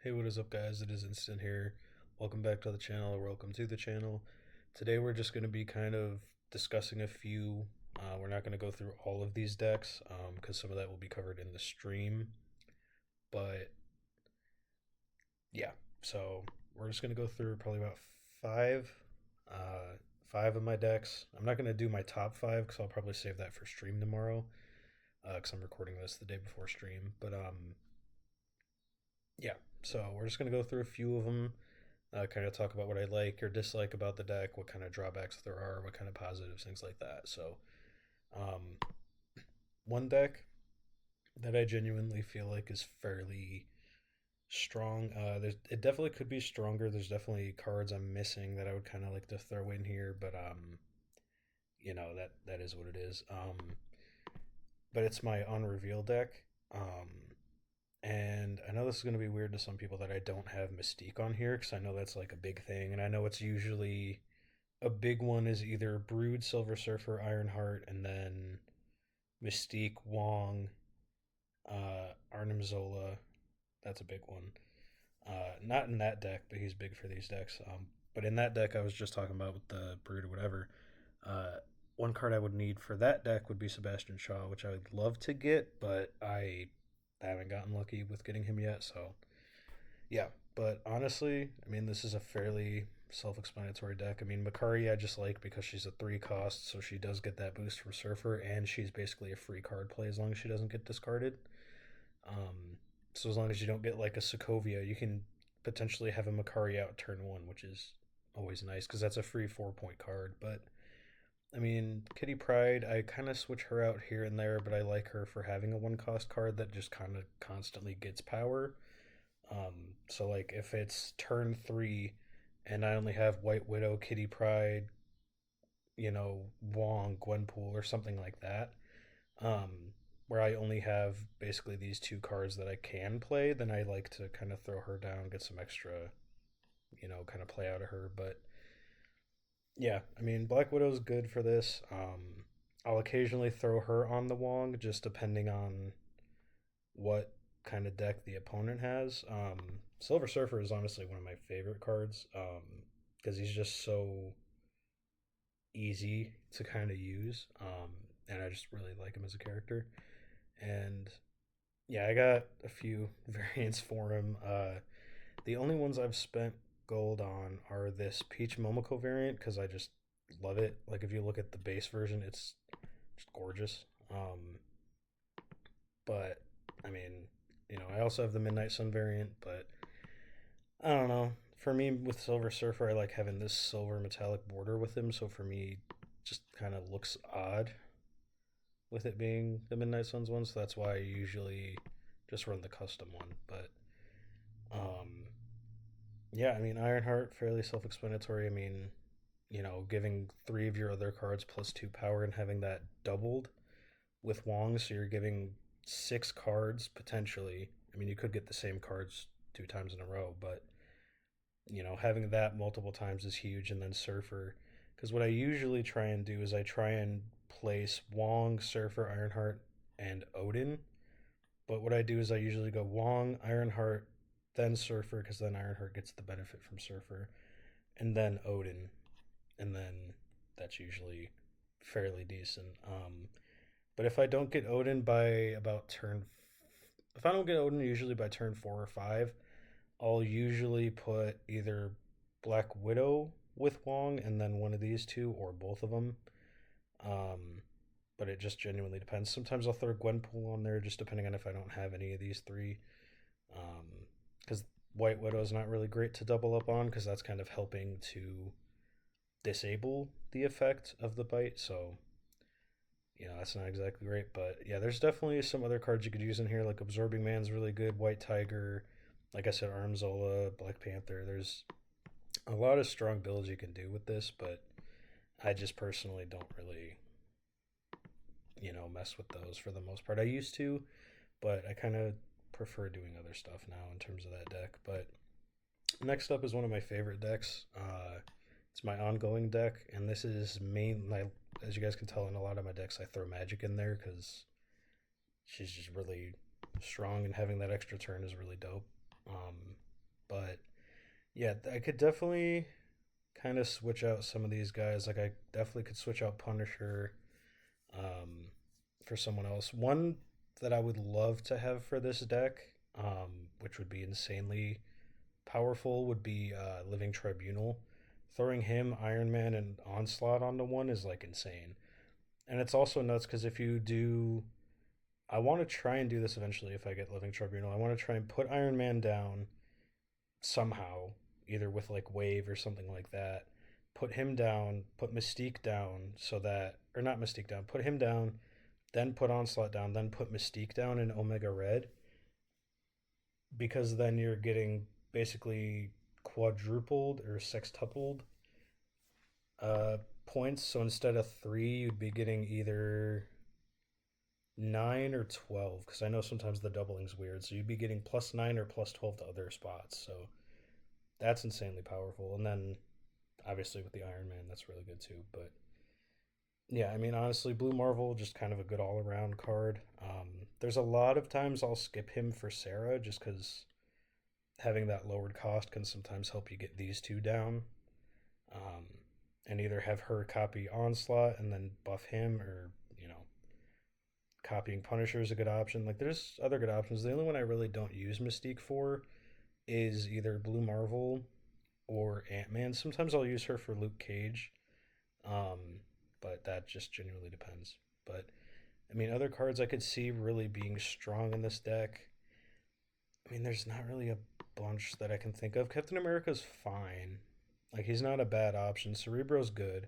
Hey, what is up, guys? It is Instant here. Welcome back to the channel, or welcome to the channel. Today, we're just going to be kind of discussing a few. We're not going to go through all of these decks because some of that will be covered in the stream. But yeah, so we're just going to go through probably about five, uh, five of my decks. I'm not going to do my top five because I'll probably save that for stream tomorrow because I'm recording this the day before stream. But yeah, so we're just going to go through a few of them. Kind of talk about what I like or dislike about the deck, what kind of drawbacks there are, what kind of positives, things like that. So, um, one deck that I genuinely feel like is fairly strong. It definitely could be stronger. There's definitely cards I'm missing that I would kind of like to throw in here, but that is what it is. But it's my unrevealed deck. And I know this is going to be weird to some people that I don't have Mystique on here because I know that's like a big thing, and I know it's usually a big one is either Brood, Silver Surfer, Ironheart, and then Mystique, Wong, Arnim Zola. That's a big one. Not in that deck, but he's big for these decks. But in that deck, I was just talking about with the Brood or whatever. Uh, One card I would need for that deck would be Sebastian Shaw, which I would love to get, but I haven't gotten lucky with getting him yet. So yeah, but honestly, I mean, this is a fairly self-explanatory deck. I mean, Makari I just like because she's a 3 cost, so she does get that boost from Surfer, and she's basically a free card play as long as she doesn't get discarded. Um, so as long as you don't get like a Sokovia, you can potentially have a Makari out turn 1, which is always nice because that's a free 4 point card. But I mean, Kitty Pride, I kind of switch her out here and there, but I like her for having a 1 cost card that just kind of constantly gets power. So like if it's turn 3 and I only have White Widow, Kitty Pride, Wong, Gwenpool, or something like that, where I only have basically these 2 cards that I can play, then I like to kind of throw her down, get some extra, kind of play out of her. But yeah, I mean, Black Widow's good for this. I'll occasionally throw her on the Wong, just depending on what kind of deck the opponent has. Silver Surfer is honestly one of my favorite cards because he's just so easy to kind of use, and I just really like him as a character. And yeah, I got a few variants for him. The only ones I've spent gold on are this Peach Momoko variant because I just love it. Like if you look at the base version, it's just gorgeous. But I mean, I also have the Midnight Sun variant, but I don't know. For me, with Silver Surfer, I like having this silver metallic border with him. So for me, just kind of looks odd with it being the Midnight Suns one. So that's why I usually just run the custom one. But um, yeah, I mean, Ironheart, fairly self explanatory. I mean, giving 3 of your other cards +2 power and having that doubled with Wong. So you're giving 6 cards potentially. I mean, you could get the same cards 2 times in a row, but having that multiple times is huge. And then Surfer, because what I usually try and do is I try and place Wong, Surfer, Ironheart, and Odin. But what I do is I usually go Wong, Ironheart, then Surfer, because then Ironheart gets the benefit from Surfer, and then Odin, and then that's usually fairly decent. But if I don't get Odin by about if I don't get Odin usually by turn 4 or 5, I'll usually put either Black Widow with Wong and then one of these two or both of them. Um, but it just genuinely depends. Sometimes I'll throw Gwenpool on there just depending on if I don't have any of these three. Because White Widow is not really great to double up on because that's kind of helping to disable the effect of the bite. So that's not exactly great. But yeah, there's definitely some other cards you could use in here, like Absorbing Man's really good, White Tiger, like I said, Armzola, Black Panther. There's a lot of strong builds you can do with this, but I just personally don't really, mess with those for the most part. I used to, but I kind of prefer doing other stuff now in terms of that deck. But next up is one of my favorite decks. It's my ongoing deck, and this is as you guys can tell in a lot of my decks, I throw Magic in there because she's just really strong, and having that extra turn is really dope. But yeah, I could definitely kind of switch out some of these guys. Like I definitely could switch out Punisher um, for someone else. One that I would love to have for this deck, which would be insanely powerful, would be Living Tribunal. Throwing him, Iron Man, and Onslaught onto one is like insane. And it's also nuts because if you do, I want to try and do this eventually if I get Living Tribunal. I want to try and put Iron Man down somehow, either with like Wave or something like that. Put him down, put Mystique down so that, or not Mystique down, put him down, then put Onslaught down, then put Mystique down in Omega Red, because then you're getting basically quadrupled or sextupled points. So instead of three, you'd be getting either 9 or 12, because I know sometimes the doubling's weird. So you'd be getting +9 or +12 to other spots. So that's insanely powerful. And then obviously with the Iron Man, that's really good too. But yeah, I mean, honestly, Blue Marvel just kind of a good all around card. There's a lot of times I'll skip him for Sarah just because having that lowered cost can sometimes help you get these two down. Um, and either have her copy Onslaught and then buff him, or, copying Punisher is a good option. Like, there's other good options. The only one I really don't use Mystique for is either Blue Marvel or Ant Man. Sometimes I'll use her for Luke Cage, um, but that just genuinely depends. But I mean, other cards I could see really being strong in this deck. I mean, there's not really a bunch that I can think of. Captain America's fine. Like, he's not a bad option. Cerebro's good.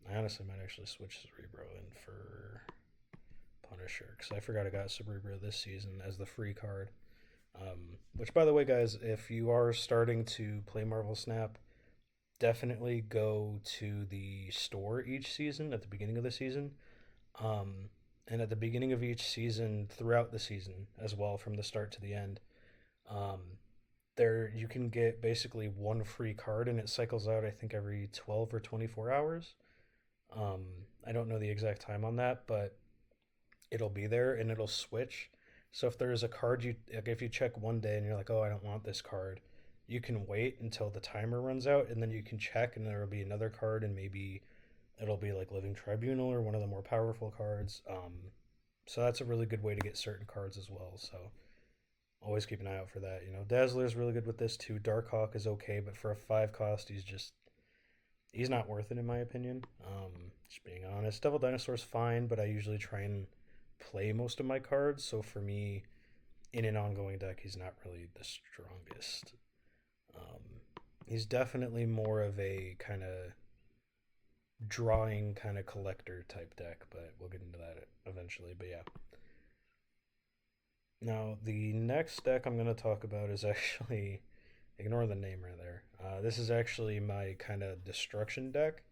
I honestly might actually switch Cerebro in for Punisher because I forgot I got Cerebro this season as the free card. Which, by the way, guys, if you are starting to play Marvel Snap, definitely go to the store each season at the beginning of the season. Um, and at the beginning of each season, throughout the season as well, from the start to the end, um, there you can get basically one free card, and it cycles out I think every 12 or 24 hours. Um, I don't know the exact time on that, but it'll be there and it'll switch. So if there is a card like, if you check one day and you're like, oh, I don't want this card, you can wait until the timer runs out, and then you can check, and there will be another card, and maybe it'll be like Living Tribunal or one of the more powerful cards. So that's a really good way to get certain cards as well. So always keep an eye out for that. Dazzler is really good with this too. Darkhawk is okay, but for a 5 cost, he's not worth it in my opinion. Just being honest, Devil Dinosaur's fine, but I usually try and play most of my cards. So for me, in an ongoing deck, he's not really the strongest. Um, he's definitely more of a kind of drawing kind of collector type deck, but we'll get into that eventually. But yeah. Now, the next deck I'm going to talk about is actually, ignore the name right there. This is actually my kind of destruction deck.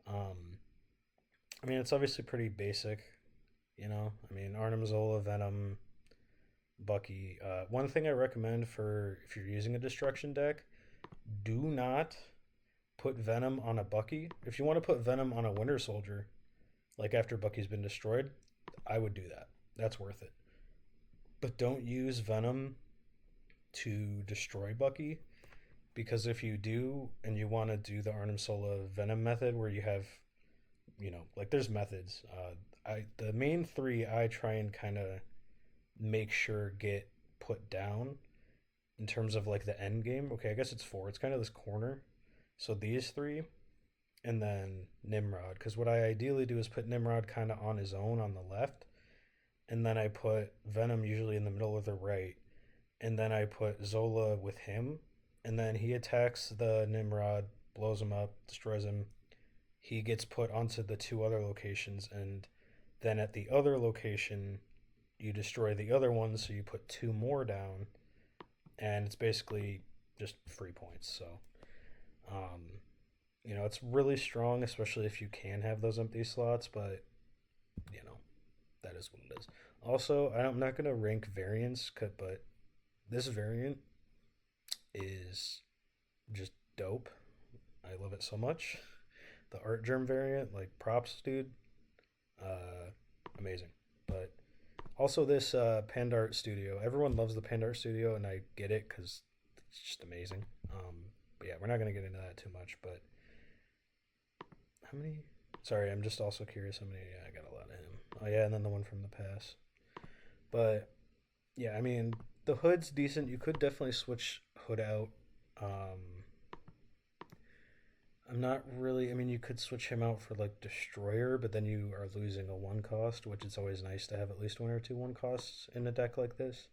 Um, I mean, it's obviously pretty basic, I mean, Arnim Zola, Venom, Bucky. One thing I recommend for if you're using a destruction deck, do not put Venom on a Bucky. If you want to put Venom on a Winter Soldier, like after Bucky's been destroyed, I would do that. That's worth it. But don't use Venom to destroy Bucky, because if you do and you want to do the Arnim Sola Venom method where you have, like there's methods. The main three I try and kind of make sure get put down in terms of like the end game. Okay, I guess it's four. It's kind of this corner. So these three, and then Nimrod. Because what I ideally do is put Nimrod kind of on his own on the left, and then I put Venom usually in the middle of the right, and then I put Zola with him, and then he attacks the Nimrod, blows him up, destroys him. He gets put onto the two other locations, and then at the other location, you destroy the other one, so you put two more down, and it's basically just free points. So, um, it's really strong, especially if you can have those empty slots, but, you know, that is what it is. Also, I'm not going to rank variants, but this variant is just dope. I love it so much. The art germ variant, like props, dude, uh, amazing. But also this Pandart Studio. Everyone loves the Pandart Studio, and I get it because It's just amazing. But yeah, we're not gonna get into that too much. But how many? Sorry, I'm just also curious how many. Yeah, I got a lot of him. Oh yeah, and then the one from the pass. But yeah, I mean the hood's decent. You could definitely switch hood out. Um, I'm not really. I mean, you could switch him out for like destroyer, but then you are losing a one cost, which it's always nice to have at least one or two one costs in a deck like this.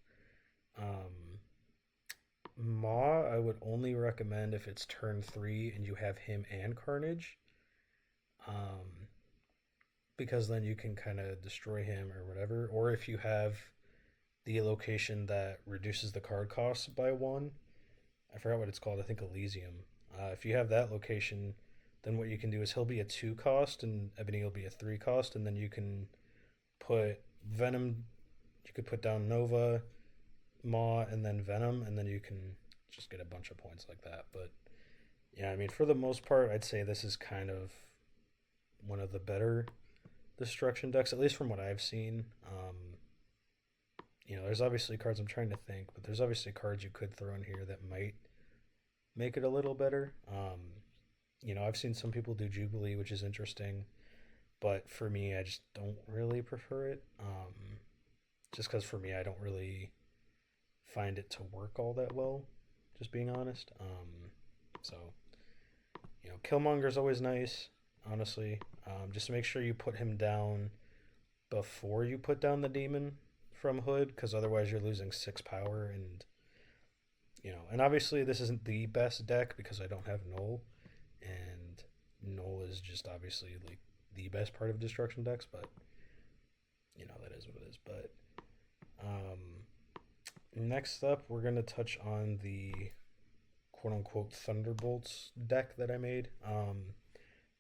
Um, Maw, I would only recommend if it's turn three and you have him and Carnage, um, because then you can kind of destroy him or whatever. Or if you have the location that reduces the card cost by one, I forgot what it's called. I think Elysium. If you have that location, then what you can do is he'll be a two cost and Ebony will be a three cost, and then you can put Venom. You could put down Nova, Maw, and then Venom, and then you can just get a bunch of points like that. But yeah, I mean, for the most part, I'd say this is kind of one of the better destruction decks, at least from what I've seen. There's obviously cards I'm trying to think, but there's obviously cards you could throw in here that might make it a little better. I've seen some people do Jubilee, which is interesting, but for me, I just don't really prefer it. Just because for me, I don't really find it to work all that well, just being honest. So, Killmonger's always nice, honestly. Just make sure you put him down before you put down the demon from Hood, because otherwise you're losing six power, and obviously this isn't the best deck because I don't have Null, and Null is just obviously like the best part of destruction decks, but that is what it is. But next up, we're gonna touch on the quote unquote Thunderbolts deck that I made.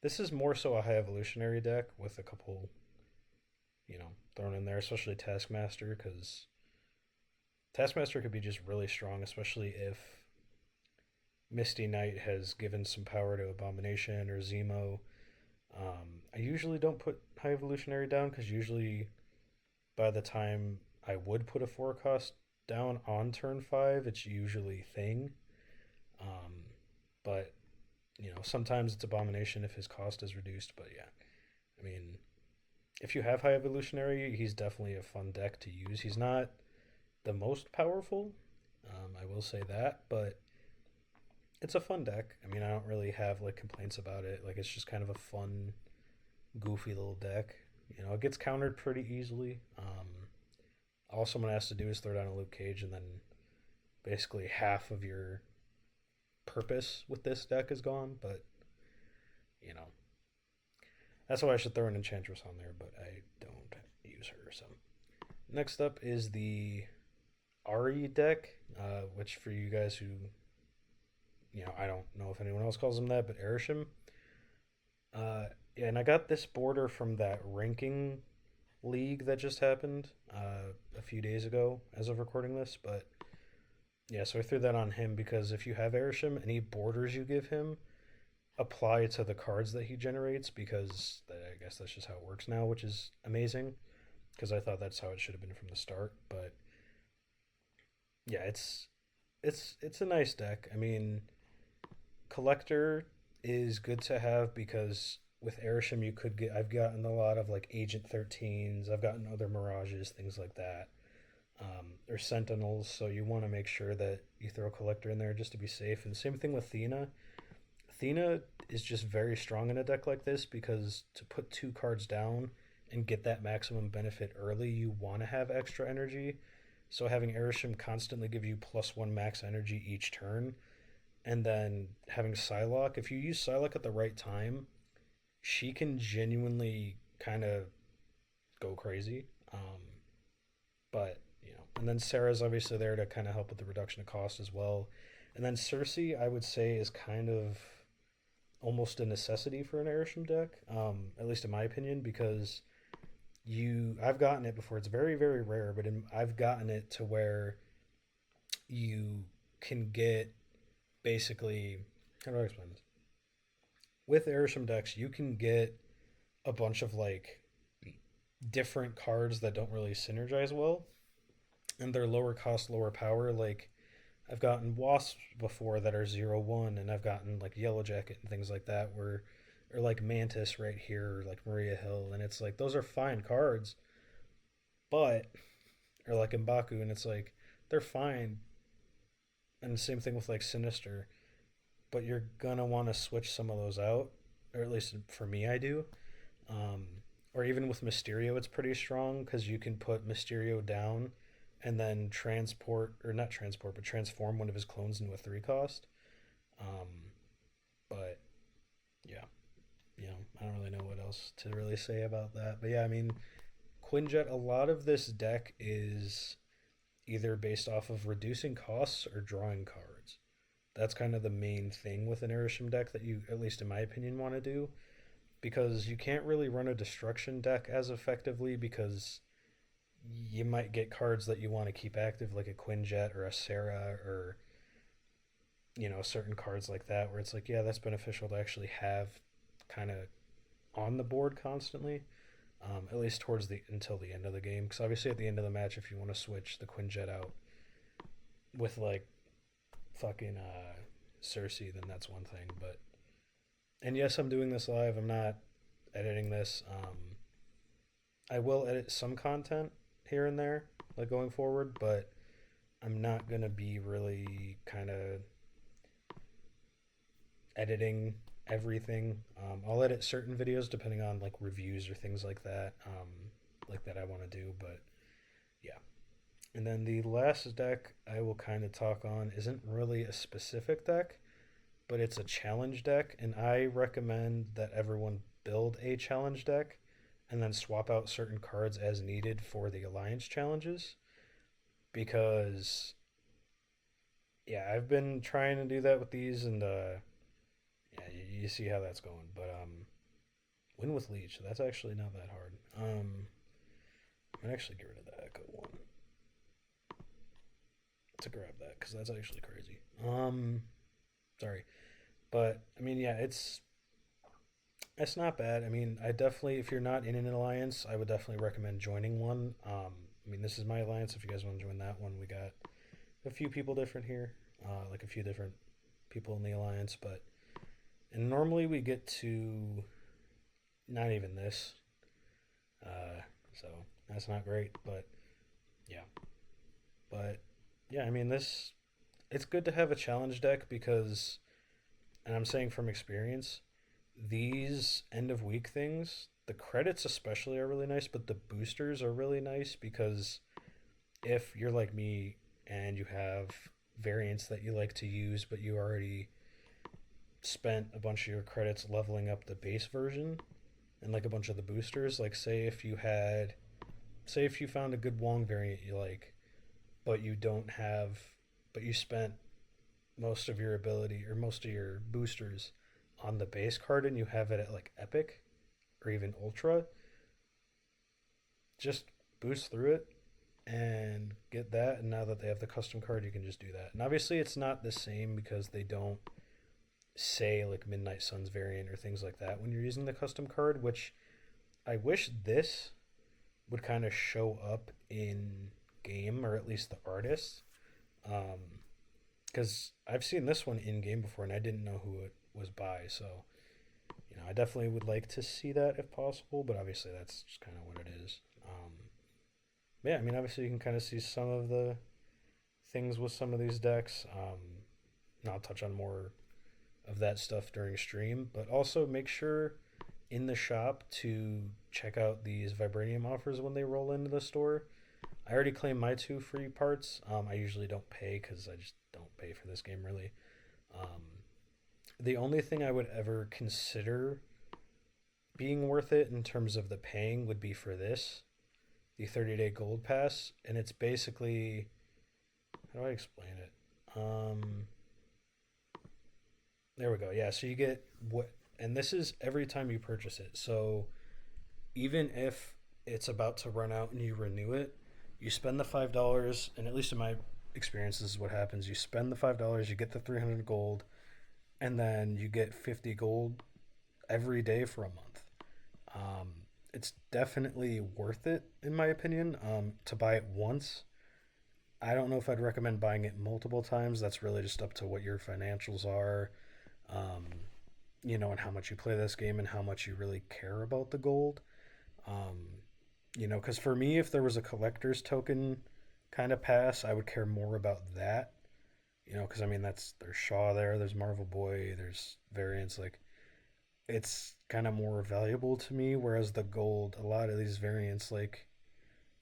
This is more so a high evolutionary deck with a couple, thrown in there, especially Taskmaster, because Taskmaster could be just really strong, especially if Misty Knight has given some power to Abomination or Zemo. I usually don't put High Evolutionary down because usually by the time I would put a forecast down on turn five, it's usually Thing. Um, but sometimes it's Abomination if his cost is reduced. But yeah, I mean, if you have High Evolutionary, he's definitely a fun deck to use. He's not the most powerful, I will say that, but it's a fun deck. I mean, I don't really have like complaints about it. Like, it's just kind of a fun, goofy little deck. It gets countered pretty easily. All someone has to do is throw down a Luke Cage, and then basically half of your purpose with this deck is gone. But you know, that's why I should throw an Enchantress on there, but I don't use her. So next up is the Ari deck, which for you guys who I don't know if anyone else calls them that, but Erisham. Yeah, and I got this border from that ranking league that just happened a few days ago as of recording this. But yeah, so I threw that on him because if you have Erisham, any borders you give him apply to the cards that he generates, because I guess that's just how it works now, which is amazing because I thought that's how it should have been from the start. But yeah, it's a nice deck. I mean, Collector is good to have because with Erisham you could get. I've gotten a lot of like Agent 13s. I've gotten other Mirages, things like that. Or Sentinels, so you want to make sure that you throw Collector in there just to be safe. And same thing with Athena. Athena is just very strong in a deck like this because to put two cards down and get that maximum benefit early, you want to have extra energy. So having Erisham constantly give you +1 max energy each turn, and then having Psylocke, if you use Psylocke at the right time, she can genuinely kind of go crazy. But and then Sarah's obviously there to kind of help with the reduction of cost as well. And then Cersei, I would say, is kind of almost a necessity for an Erisham deck, at least in my opinion, because I've gotten it before. It's very very rare, but I've gotten it to where you can get basically, how do I explain this? With Erisham decks, you can get a bunch of like different cards that don't really synergize well, and they're lower cost, lower power. Like I've gotten wasps before that are 0/1, and I've gotten like Yellow Jacket and things like that, where or like Mantis right here, or like Maria Hill, and it's like those are fine cards, but or like Mbaku, and it's like they're fine, and the same thing with like Sinister, but you're gonna want to switch some of those out, or at least for me, I do. Um, or even with Mysterio, it's pretty strong because you can put Mysterio down and then transport, or not transport, but transform one of his clones into a 3 cost. Um, but yeah, I don't really know what else to really say about that. But yeah, I mean, Quinjet, a lot of this deck is either based off of reducing costs or drawing cards. That's kind of the main thing with an Irisham deck that you, at least in my opinion, want to do, because you can't really run a destruction deck as effectively because you might get cards that you want to keep active, like a Quinjet or a Sarah, or certain cards like that, where it's like, yeah, that's beneficial to actually have kind of on the board constantly, at least towards the until the end of the game. Because obviously, at the end of the match, if you want to switch the Quinjet out with like fucking Cersei, then that's one thing. But and yes, I'm doing this live. I'm not editing this. I will edit some content here and there, like going forward, but I'm not gonna be really kind of editing everything. I'll edit certain videos depending on like reviews or things like that, like that I want to do. But yeah, and then the last deck I will kind of talk on isn't really a specific deck, but it's a challenge deck, and I recommend that everyone build a challenge deck and then swap out certain cards as needed for the alliance challenges, because yeah, I've been trying to do that with these, and yeah, you see how that's going. But win with leech, that's actually not that hard. I'm gonna actually get rid of the echo one to grab that because that's actually crazy. Sorry, but I mean, yeah, it's not bad. I mean, I definitely, if you're not in an alliance, I would definitely recommend joining one. I mean, this is my alliance. If you guys want to join that one, we got a few people different here, like a few different people in the alliance. But and normally we get to not even this, so that's not great. But yeah, but yeah, I mean, this it's good to have a challenge deck because, and I'm saying from experience, these end of week things, the credits especially are really nice, but the boosters are really nice because if you're like me and you have variants that you like to use, but you already spent a bunch of your credits leveling up the base version and like a bunch of the boosters, like say if you found a good Wong variant you like, but you don't have, but you spent most of your ability or most of your boosters on the base card and you have it at like epic or even ultra, just boost through it and get that. And now that they have the custom card, you can just do that. And obviously, it's not the same because they don't say like Midnight Suns variant or things like that when you're using the custom card, which I wish this would kind of show up in game, or at least the artists. Because I've seen this one in game before and I didn't know who it was by. So, I definitely would like to see that if possible, but obviously that's just kind of what it is. Yeah, I mean, obviously you can kind of see some of the things with some of these decks. And I'll touch on more of that stuff during stream, but also make sure in the shop to check out these vibranium offers when they roll into the store. I already claimed my 2 free parts. I usually don't pay because I just don't pay for this game really. Um, the only thing I would ever consider being worth it in terms of the paying would be for this, the 30-day gold pass, and it's basically, how do I explain it? There we go. Yeah, so you get what, and this is every time you purchase it. So even if it's about to run out and you renew it, you spend the $5, and at least in my experience, this is what happens. You spend the $5, you get the 300 gold, and then you get 50 gold every day for a month. Um, it's definitely worth it, in my opinion, to buy it once. I don't know if I'd recommend buying it multiple times. That's really just up to what your financials are, um, and how much you play this game and how much you really care about the gold. Um, because for me, if there was a collector's token kind of pass, I would care more about that. Because I mean, there's Shaw there, there's Marvel Boy, there's variants like it's kind of more valuable to me. Whereas the gold, a lot of these variants, like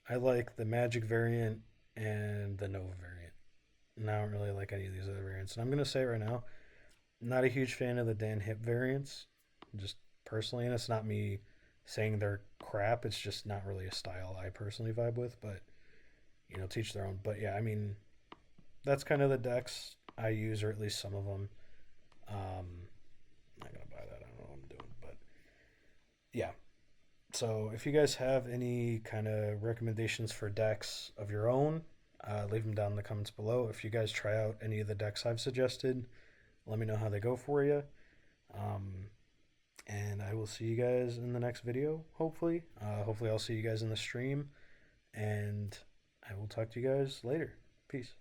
I like the Magic variant and the Nova variant. And I don't really like any of these other variants. And I'm gonna say right now, not a huge fan of the Dan Hip variants, just personally, and it's not me saying they're crap. It's just not really a style I personally vibe with. But teach their own. But yeah, I mean, that's kind of the decks I use, or at least some of them. I'm not gonna buy that. I don't know what I'm doing, but yeah. So if you guys have any kind of recommendations for decks of your own, leave them down in the comments below. If you guys try out any of the decks I've suggested, let me know how they go for you. Um, and I will see you guys in the next video, hopefully. Hopefully, I'll see you guys in the stream, and I will talk to you guys later. Peace.